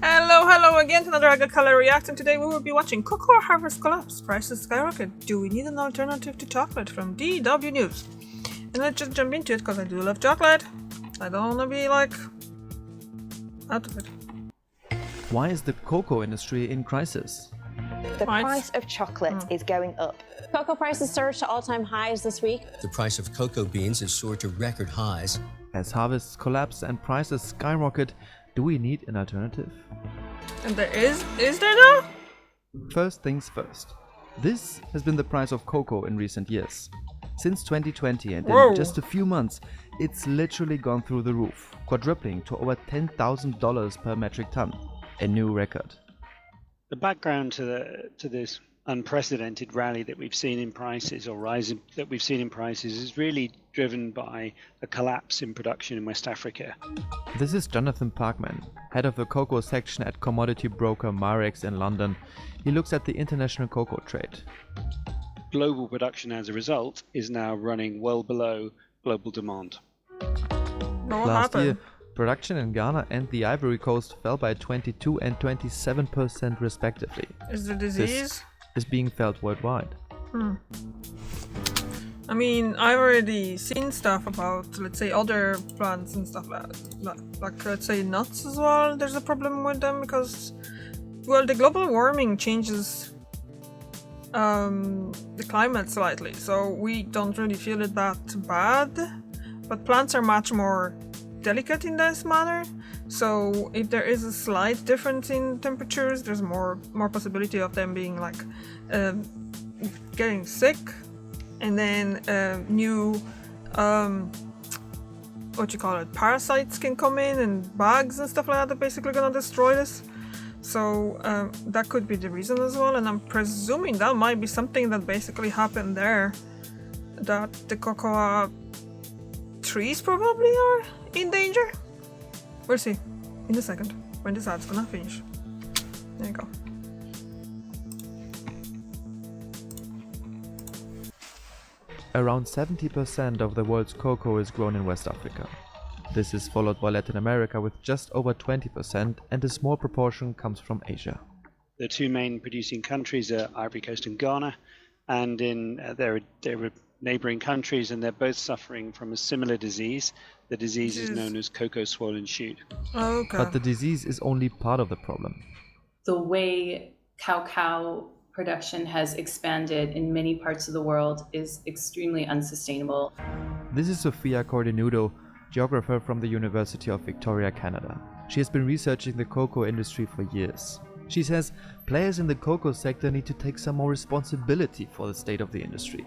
Hello again to another Agricolor React, and today we will be watching cocoa harvest collapse, prices skyrocket. Do we need an alternative to chocolate from DW News? And let's just jump into it because I do love chocolate. I don't want to be like out of it. Why is the cocoa industry in crisis? The price of chocolate is going up. Cocoa prices surged to all-time highs this week. The price of cocoa beans has soared to record highs. As harvests collapse and prices skyrocket, do we need an alternative? And there is there though? First things first. This has been the price of cocoa in recent years. Since 2020 and in just a few months, it's literally gone through the roof, quadrupling to over $10,000 per metric ton. A new record. The background to this unprecedented rally that we've seen in prices, or rise that we've seen in prices, is really driven by a collapse in production in West Africa. This is Jonathan Parkman, head of the cocoa section at commodity broker Marex in London. He looks at the international cocoa trade. Global production as a result is now running well below global demand. Last year, production in Ghana and the Ivory Coast fell by 22 and 27% respectively. Is the disease? This is being felt worldwide. I mean, I've already seen stuff about, let's say, other plants and stuff like let's say nuts as well. There's a problem with them because, well, the global warming changes the climate slightly, so we don't really feel it that bad. But plants are much more delicate in this manner, so if there is a slight difference in temperatures, there's more possibility of them being like getting sick, and then new parasites can come in, and bugs and stuff like that are basically gonna destroy this. So that could be the reason as well, and I'm presuming that might be something that basically happened there, that the cocoa trees probably are in danger. We'll see in a second when this ad's gonna finish. There you go. Around 70% of the world's cocoa is grown in West Africa. This is followed by Latin America with just over 20%, and a small proportion comes from Asia. The two main producing countries are Ivory Coast and Ghana, and there are neighboring countries, and they're both suffering from a similar disease. The disease is known as cocoa swollen shoot. Okay. But the disease is only part of the problem. The way cacao production has expanded in many parts of the world is extremely unsustainable. This is Sofia Cordinudo, geographer from the University of Victoria, Canada. She has been researching the cocoa industry for years. She says players in the cocoa sector need to take some more responsibility for the state of the industry.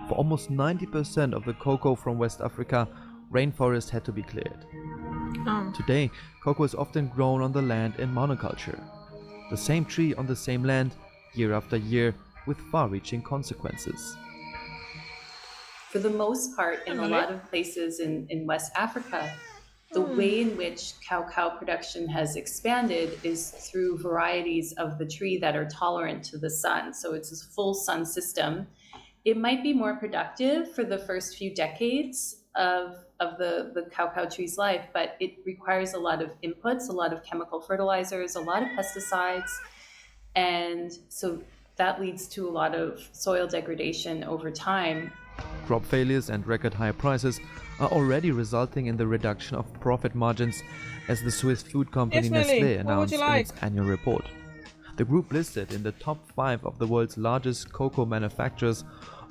For almost 90% of the cocoa from West Africa, rainforest had to be cleared. Today, cocoa is often grown on the land in monoculture. The same tree on the same land, year after year, with far-reaching consequences. For the most part, in a lot of places in West Africa, the way in which cacao production has expanded is through varieties of the tree that are tolerant to the sun. So it's a full sun system. It might be more productive for the first few decades of the cacao tree's life, but it requires a lot of inputs, a lot of chemical fertilizers, a lot of pesticides. And so that leads to a lot of soil degradation over time. Crop failures and record high prices are already resulting in the reduction of profit margins, as the Swiss food company Nestlé announced in its annual report. The group, listed in the top 5 of the world's largest cocoa manufacturers,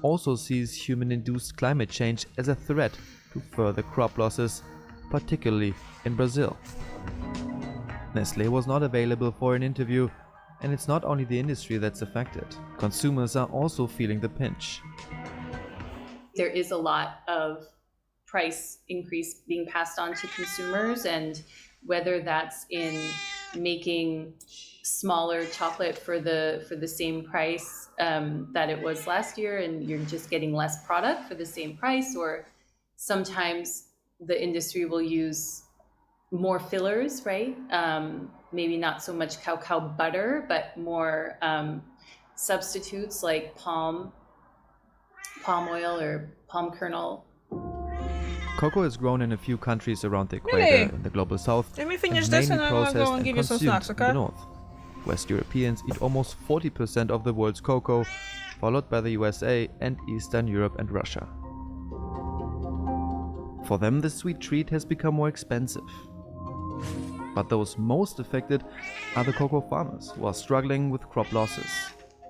also sees human-induced climate change as a threat to further crop losses, particularly in Brazil. Nestlé was not available for an interview, and it's not only the industry that's affected. Consumers are also feeling the pinch. There is a lot of price increase being passed on to consumers, and whether that's in making smaller chocolate for the same price that it was last year, and you're just getting less product for the same price, or sometimes the industry will use more fillers, right? Maybe not so much cacao butter, but more substitutes like palm oil or palm kernel. Cocoa is grown in a few countries around the equator Really? in the global south, Let me finish and this mainly and I will processed go and give you some consumed snacks, in the okay? north. West Europeans eat almost 40% of the world's cocoa, followed by the USA and Eastern Europe and Russia. For them, the sweet treat has become more expensive. But those most affected are the cocoa farmers, who are struggling with crop losses.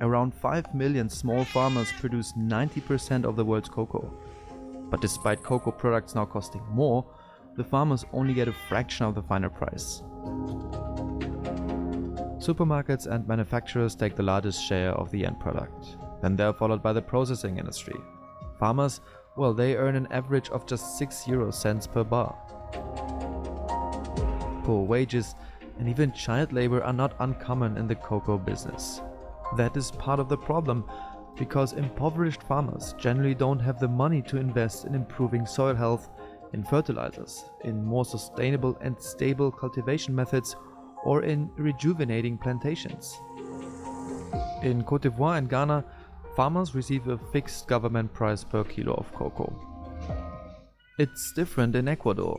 Around 5 million small farmers produce 90% of the world's cocoa. But despite cocoa products now costing more, the farmers only get a fraction of the final price. Supermarkets and manufacturers take the largest share of the end product. Then they're followed by the processing industry. Farmers, well, they earn an average of just 6 euro cents per bar. Poor wages and even child labor are not uncommon in the cocoa business. That is part of the problem, because impoverished farmers generally don't have the money to invest in improving soil health, in fertilizers, in more sustainable and stable cultivation methods, or in rejuvenating plantations. In Côte d'Ivoire and Ghana, farmers receive a fixed government price per kilo of cocoa. It's different in Ecuador.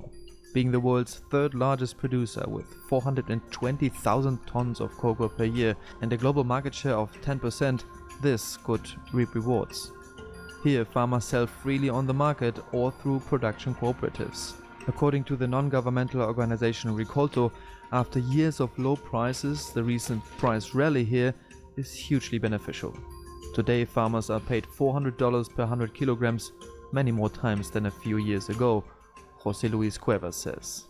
Being the world's third largest producer with 420,000 tons of cocoa per year and a global market share of 10%, this could reap rewards. Here, farmers sell freely on the market or through production cooperatives. According to the non-governmental organization Recolto, after years of low prices, the recent price rally here is hugely beneficial. Today, farmers are paid $400 per 100 kilograms, many more times than a few years ago, José Luis Cuevas says.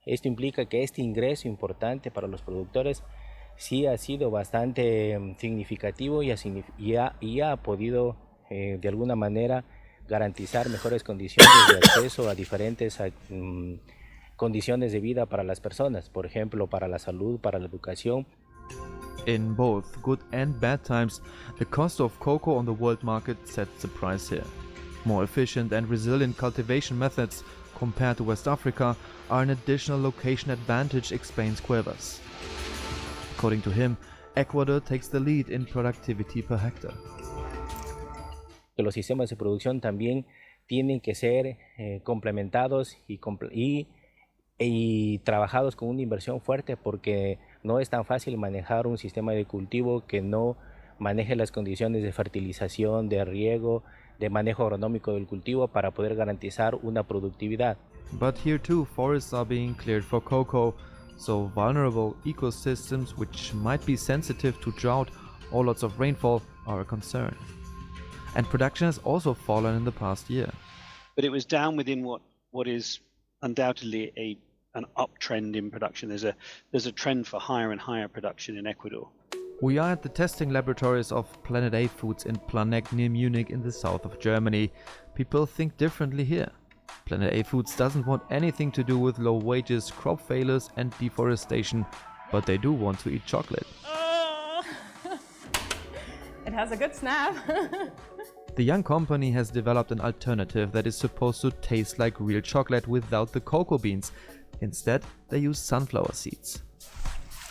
Esto implica que este ingreso importante para los productores sí ha sido bastante significativo y ha podido de alguna manera garantizar mejores condiciones de acceso a diferentes condiciones de vida para las personas, por ejemplo, para la salud, para la educación. In both good and bad times, the cost of cocoa on the world market sets the price here. More efficient and resilient cultivation methods compared to West Africa are an additional location advantage, explains Cuevas. According to him, Ecuador takes the lead in productivity per hectare. Que los sistemas de producción también tienen que ser complementados y trabajados con una inversión fuerte, porque no es tan fácil manejar un sistema de cultivo que no maneje las condiciones de fertilización, de riego, de manejo agronómico del cultivo para poder garantizar una productividad. But here too, forests are being cleared for cocoa, so vulnerable ecosystems which might be sensitive to drought or lots of rainfall are a concern. And production has also fallen in the past year. But it was down within what is undoubtedly an uptrend in production. There's a trend for higher and higher production in Ecuador. We are at the testing laboratories of Planet A Foods in Planegg near Munich in the south of Germany. People think differently here. Planet A Foods doesn't want anything to do with low wages, crop failures and deforestation, but they do want to eat chocolate. Oh. It has a good snap. The young company has developed an alternative that is supposed to taste like real chocolate without the cocoa beans. Instead, they use sunflower seeds.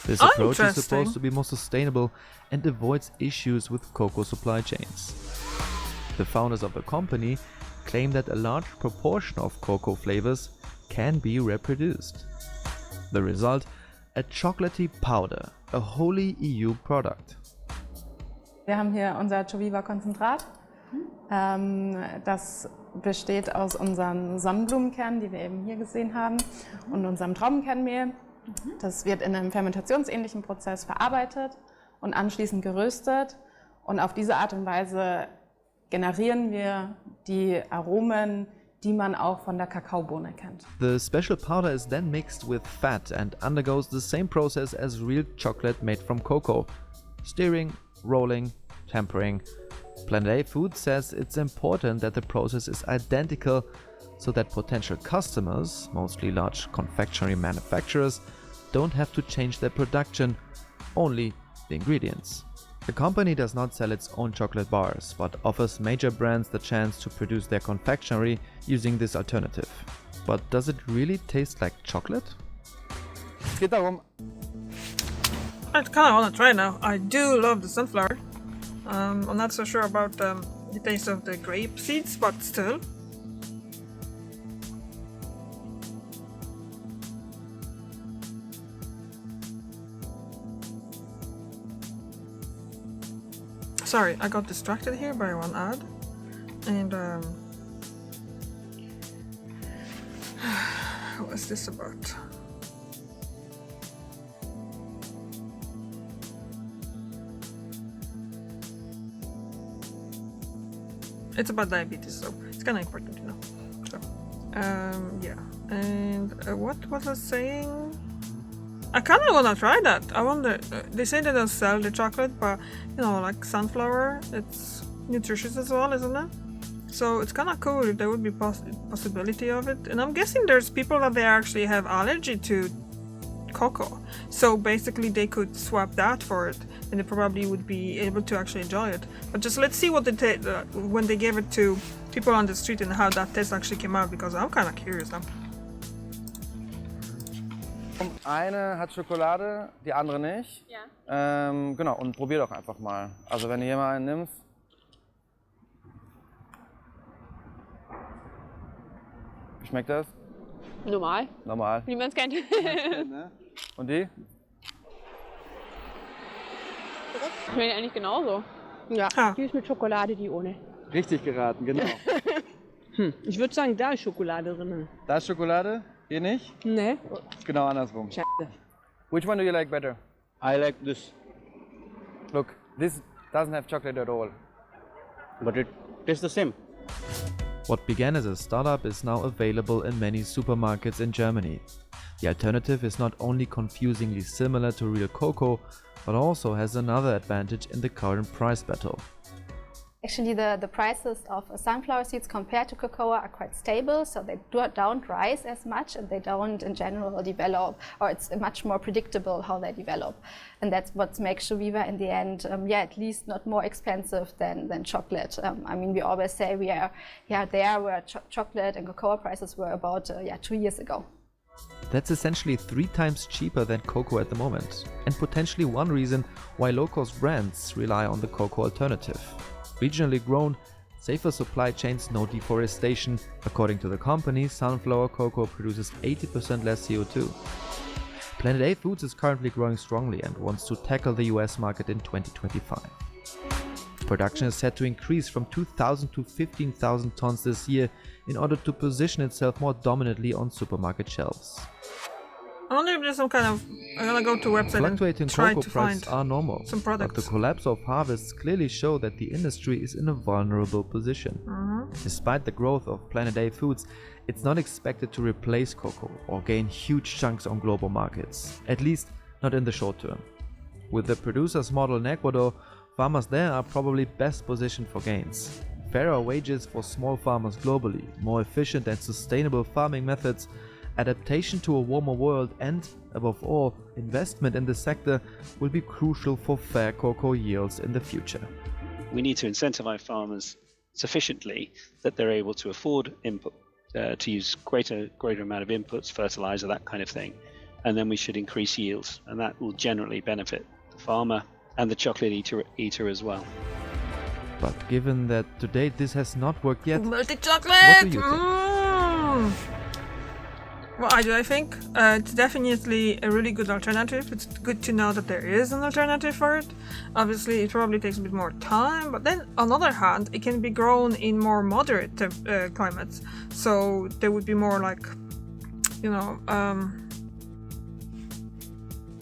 This approach is supposed to be more sustainable and avoids issues with cocoa supply chains. The founders of the company claim that a large proportion of cocoa flavors can be reproduced. The result? A chocolatey powder, a wholly EU product. Wir haben hier unser Joviva-Konzentrat. Das besteht aus unseren Sonnenblumenkernen, die wir eben hier gesehen haben, und unserem Traubenkernmehl. Das wird in einem fermentationsähnlichen Prozess verarbeitet und anschließend geröstet. Und auf diese Art und Weise generieren wir die Aromen, die man auch von der Kakaobohne kennt. The special powder is then mixed with fat and undergoes the same process as real chocolate made from cocoa. Stirring, rolling, tempering. Planet A Foods says it's important that the process is identical so that potential customers, mostly large confectionery manufacturers, don't have to change their production, only the ingredients. The company does not sell its own chocolate bars, but offers major brands the chance to produce their confectionery using this alternative. But does it really taste like chocolate? I kind of want to try now. I do love the sunflower. I'm not so sure about the taste of the grape seeds, but still. Sorry, I got distracted here by one ad. And what's this about? It's about diabetes, so it's kind of important to know. So, yeah. And what was I saying? I kind of want to try that. I wonder. They say they don't sell the chocolate, but you know, like sunflower, it's nutritious as well, isn't it? So it's kind of cool if there would be possibility of it. And I'm guessing there's people that they actually have allergy to cocoa. So basically they could swap that for it, and they probably would be able to actually enjoy it. But just let's see what they when they gave it to people on the street and how that test actually came out, because I'm kind of curious now. Eine hat Schokolade, die andere nicht. Ja. Genau, und probier doch einfach mal. Also wenn du hier mal einen nimmst. Wie schmeckt das? Normal. Normal. Wie man es kennt. Und die? Schmeckt eigentlich genauso. Ja, die ist mit Schokolade, die ohne. Richtig geraten, genau. Ich würde sagen, da ist Schokolade drin. Da ist Schokolade? Hier nicht? Nee. Ist genau andersrum. Scheiße. Which one do you like better? I like this, Look, this doesn't have chocolate at all. but it tastes the same. What began as a startup is now available in many supermarkets in Germany. The alternative is not only confusingly similar to real cocoa, but also has another advantage in the current price battle. Actually, the prices of sunflower seeds compared to cocoa are quite stable, so they don't rise as much, and they don't in general develop, or it's much more predictable how they develop. And that's what makes Joviva in the end, at least not more expensive than chocolate. I mean, we always say we are there where chocolate and cocoa prices were about 2 years ago. That's essentially 3 times cheaper than cocoa at the moment, and potentially one reason why low-cost brands rely on the cocoa alternative. Regionally grown, safer supply chains, no deforestation. According to the company, sunflower cocoa produces 80% less CO2. Planet A Foods is currently growing strongly and wants to tackle the US market in 2025. Production is set to increase from 2,000 to 15,000 tons this year in order to position itself more dominantly on supermarket shelves. I wonder if there's some kind of... I'm gonna go to a website Fluctuating and try cocoa to prices find are normal, some products. but the collapse of harvests clearly show that the industry is in a vulnerable position. Despite the growth of Planet A Foods, it's not expected to replace cocoa or gain huge chunks on global markets, at least not in the short term. With the producer's model in Ecuador, farmers there are probably best positioned for gains. Fairer wages for small farmers globally, more efficient and sustainable farming methods, adaptation to a warmer world, and, above all, investment in the sector will be crucial for fair cocoa yields in the future. We need to incentivize farmers sufficiently that they're able to afford input, to use greater amount of inputs, fertilizer, that kind of thing, and then we should increase yields, and that will generally benefit the farmer and the chocolate eater as well. But given that to date this has not worked yet, Melted chocolate! what do you think? Well, I think it's definitely a really good alternative. It's good to know that there is an alternative for it. Obviously, it probably takes a bit more time, but then on the other hand, it can be grown in more moderate climates. So there would be more like,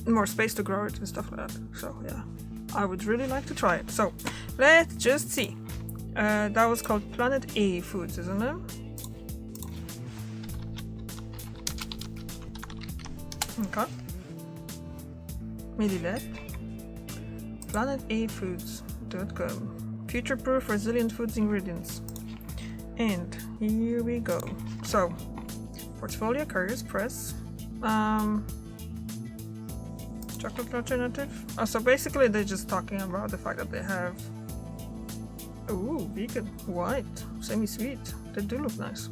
more space to grow it and stuff like that. So yeah, I would really like to try it. So let's just see. That was called Planet A Foods, isn't it? Okay. Maybe that. PlanetAFoods.com. Future-proof, resilient foods ingredients. And here we go. So, portfolio, couriers, press. Chocolate alternative. Oh, so basically they're just talking about the fact that they have... Ooh, vegan, white, semi-sweet. They do look nice.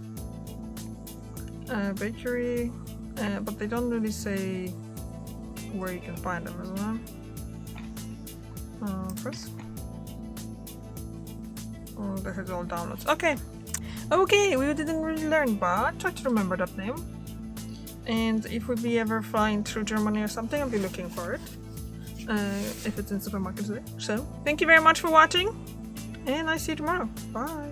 Bakery... but they don't really say where you can find them, isn't it? Press. Oh, there's all downloads. Okay. Okay, we didn't really learn, but try to remember that name. And if we be ever flying through Germany or something, I'll be looking for it. if it's in supermarkets there. So, thank you very much for watching, and I see you tomorrow. Bye.